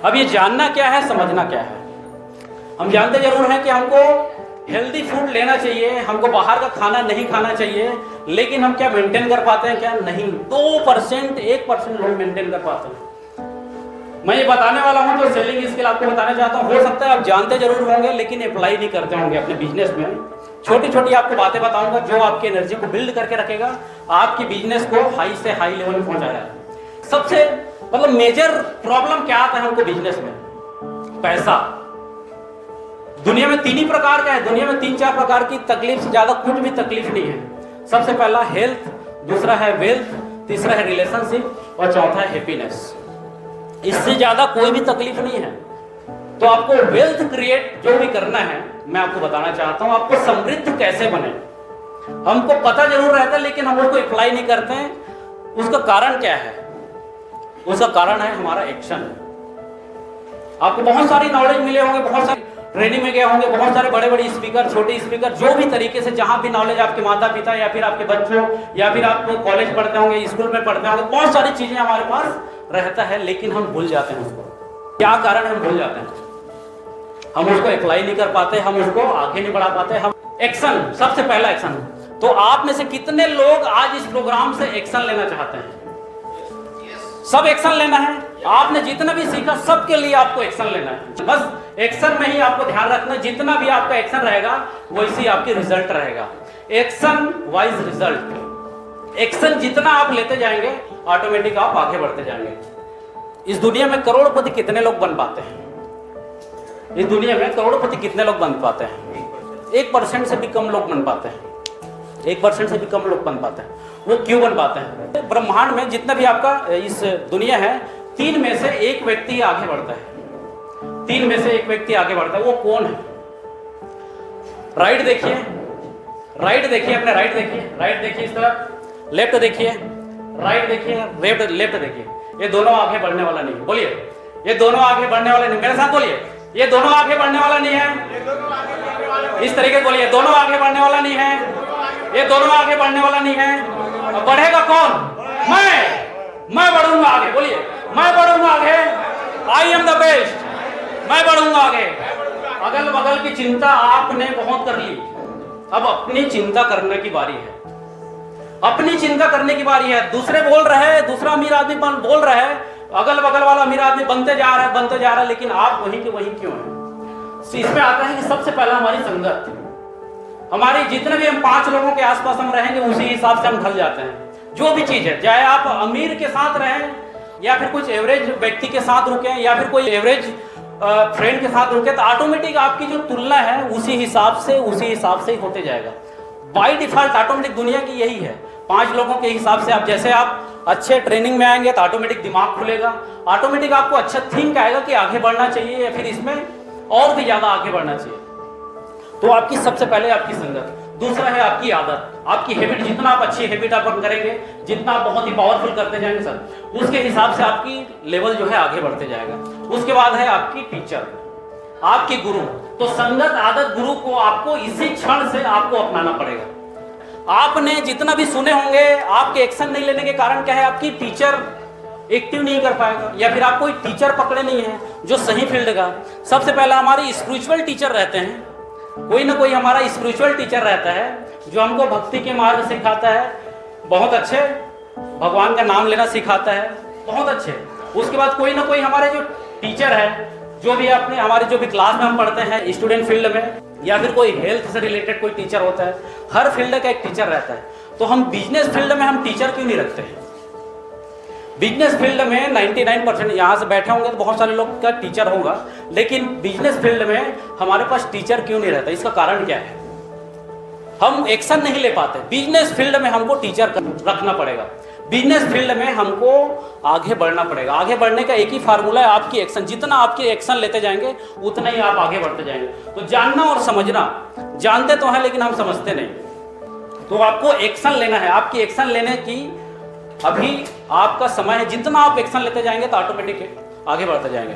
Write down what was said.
अब ये जानना क्या है, समझना क्या है। हम जानते जरूर हैं कि हमको हेल्दी फूड लेना चाहिए, हमको बाहर का खाना नहीं खाना चाहिए, लेकिन हम क्या मेंटेन कर पाते हैं? क्या नहीं। 2% 1% लोग मेंटेन कर पाते हैं। मैं ये बताने वाला हूं जो सेलिंग स्किल आपको बताना चाहता हूं, हो सकता है आप जानते जरूर होंगे लेकिन अप्लाई नहीं करते होंगे अपने बिजनेस में। छोटी छोटी आपको बातें बताऊंगा जो आपकी एनर्जी को बिल्ड करके रखेगा, आपकी बिजनेस को हाई से हाई लेवल में पहुंचाएगा। सबसे मतलब मेजर प्रॉब्लम क्या आता है हमको बिजनेस में? पैसा। दुनिया में 3 ही प्रकार का है, दुनिया में 3-4 प्रकार की तकलीफ से ज्यादा कुछ भी तकलीफ नहीं है। सबसे पहला हेल्थ, दूसरा है वेल्थ, तीसरा है रिलेशनशिप और चौथा है हैप्पीनेस। इससे ज्यादा कोई भी तकलीफ नहीं है। तो आपको वेल्थ क्रिएट जो भी करना है, मैं आपको बताना चाहता हूं आपको समृद्ध कैसे बने। हमको पता जरूर रहता है लेकिन हम उसको अप्लाई नहीं करते हैं। उसका कारण क्या है? उसका कारण है हमारा एक्शन। आपको बहुत सारी नॉलेज मिले होंगे, बहुत सारी ट्रेनिंग में गए होंगे, बहुत सारे बड़े बड़े स्पीकर, छोटे स्पीकर, जो भी तरीके से जहां भी नॉलेज आपके माता पिता या फिर आपके बच्चों या फिर आप कॉलेज पढ़ते होंगे, स्कूल में पढ़ते होंगे, बहुत सारी चीजें हमारे पास रहता है लेकिन हम भूल जाते हैं उसको। क्या कारण है हम भूल जाते हैं? हम उसको अप्लाई नहीं कर पाते, हम उसको आगे नहीं बढ़ा पाते। हम एक्शन, सबसे पहला एक्शन। तो आप में से कितने लोग आज इस प्रोग्राम से एक्शन लेना चाहते हैं? सब एक्शन लेना है। आपने जितना भी सीखा सबके लिए आपको एक्शन लेना है। बस एक्शन में ही आपको ध्यान रखना, जितना भी आपका एक्शन रहेगा वैसी आपकी रिजल्ट रहेगा। Action wise result. एक्शन जितना आप लेते जाएंगे ऑटोमेटिक आप आगे बढ़ते जाएंगे। इस दुनिया में करोड़पति कितने लोग बन पाते हैं? इस दुनिया में करोड़पति कितने लोग बन पाते हैं? 1% से भी कम लोग बन पाते हैं। 1% से भी कम लोग बन पाते हैं। वो क्यों बन पाते हैं? ब्रह्मांड में जितना भी आपका इस दुनिया है, 3 में से 1 व्यक्ति आगे बढ़ता है। 3 में से 1 व्यक्ति आगे बढ़ता है। वो कौन है? राइट देखिए, राइट देखिए, अपने राइट देखिए, राइट देखिए इस तरफ, लेफ्ट देखिए, राइट देखिए, लेफ्ट देखिए। ये दोनों आगे बढ़ने वाला नहीं है। बोलिए, ये दोनों आगे बढ़ने वाला नहीं। मेरे साथ बोलिए, ये दोनों आगे बढ़ने वाला नहीं है। इस तरीके से बोलिए, दोनों आगे बढ़ने वाला नहीं है, ये दोनों आगे बढ़ने वाला नहीं है। अब बढ़ेगा कौन? मैं बढ़ूंगा आगे। बोलिए, मैं बढ़ूंगा आगे। I am the best. मैं बढ़ूंगा आगे। अगल बगल की चिंता आपने बहुत कर ली, अब अपनी चिंता करने की बारी है। अपनी चिंता करने की बारी है। दूसरे बोल रहे हैं, दूसरा अमीर आदमी बोल रहा है, अगल बगल वाला अमीर आदमी बनते जा रहा है, लेकिन आप वहीं के वहीं क्यों हैं? इसमें आता है कि सबसे पहला हमारी संगत। हमारी जितने भी हम 5 लोगों के आसपास हम रहेंगे उसी हिसाब से हम ढल जाते हैं। जो भी चीज है, चाहे आप अमीर के साथ रहें या फिर कुछ एवरेज व्यक्ति के साथ रुके या फिर कोई एवरेज फ्रेंड के साथ रुके, तो ऑटोमेटिक आपकी जो तुलना है उसी हिसाब से ही होते जाएगा। बाय डिफॉल्ट ऑटोमेटिक दुनिया की यही है। 5 लोगों के हिसाब से आप जैसे आप अच्छे ट्रेनिंग में आएंगे तो ऑटोमेटिक दिमाग खुलेगा, ऑटोमेटिक आपको अच्छा थिंक आएगा कि आगे बढ़ना चाहिए या फिर इसमें और भी ज्यादा आगे बढ़ना चाहिए। तो आपकी सबसे पहले आपकी संगत, दूसरा है आपकी आदत, आपकी हैबिट। जितना आप अच्छी हैबिट आप करेंगे, जितना आप बहुत ही पावरफुल करते जाएंगे सर, उसके हिसाब से आपकी लेवल जो है आगे बढ़ते जाएगा। उसके बाद है आपकी टीचर, आपके गुरु। तो संगत, आदत, गुरु को आपको इसी क्षण से आपको अपनाना पड़ेगा। आपने जितना भी सुने होंगे, आपके एक्शन नहीं लेने के कारण क्या है? आपकी टीचर एक्टिव नहीं कर पाएगा या फिर आप कोई टीचर पकड़े नहीं है जो सही फील्ड का। सबसे पहला हमारे स्पिरिचुअल टीचर रहते हैं, कोई ना कोई हमारा स्पिरिचुअल टीचर रहता है जो हमको भक्ति के मार्ग सिखाता है, बहुत अच्छे भगवान का नाम लेना सिखाता है, बहुत अच्छे। उसके बाद कोई ना कोई हमारे जो टीचर है, जो भी अपने हमारे जो भी क्लास में हम पढ़ते हैं स्टूडेंट फील्ड में, या फिर कोई हेल्थ से रिलेटेड कोई टीचर होता है। हर फील्ड का एक टीचर रहता है। तो हम बिजनेस फील्ड में हम टीचर क्यों नहीं रखते हैं? बिजनेस फील्ड में 99% यहाँ से बैठे होंगे तो बहुत सारे लोग का टीचर होगा, लेकिन बिजनेस फील्ड में हमारे पास टीचर क्यों नहीं रहता? इसका कारण क्या है? हम एक्शन नहीं ले पाते। बिजनेस फील्ड में हमको टीचर रखना पड़ेगा। बिजनेस फील्ड में हमको आगे बढ़ना पड़ेगा। आगे बढ़ने का एक ही फार्मूला है, आपकी एक्शन। जितना आपके एक्शन लेते जाएंगे उतना ही आप आगे बढ़ते जाएंगे। तो जानना और समझना, जानते तो हैं लेकिन हम समझते नहीं। तो आपको एक्शन लेना है। आपकी एक्शन लेने की अभी आपका समय है। जितना आप एक्शन लेते जाएंगे तो ऑटोमेटिक आगे बढ़ते जाएंगे।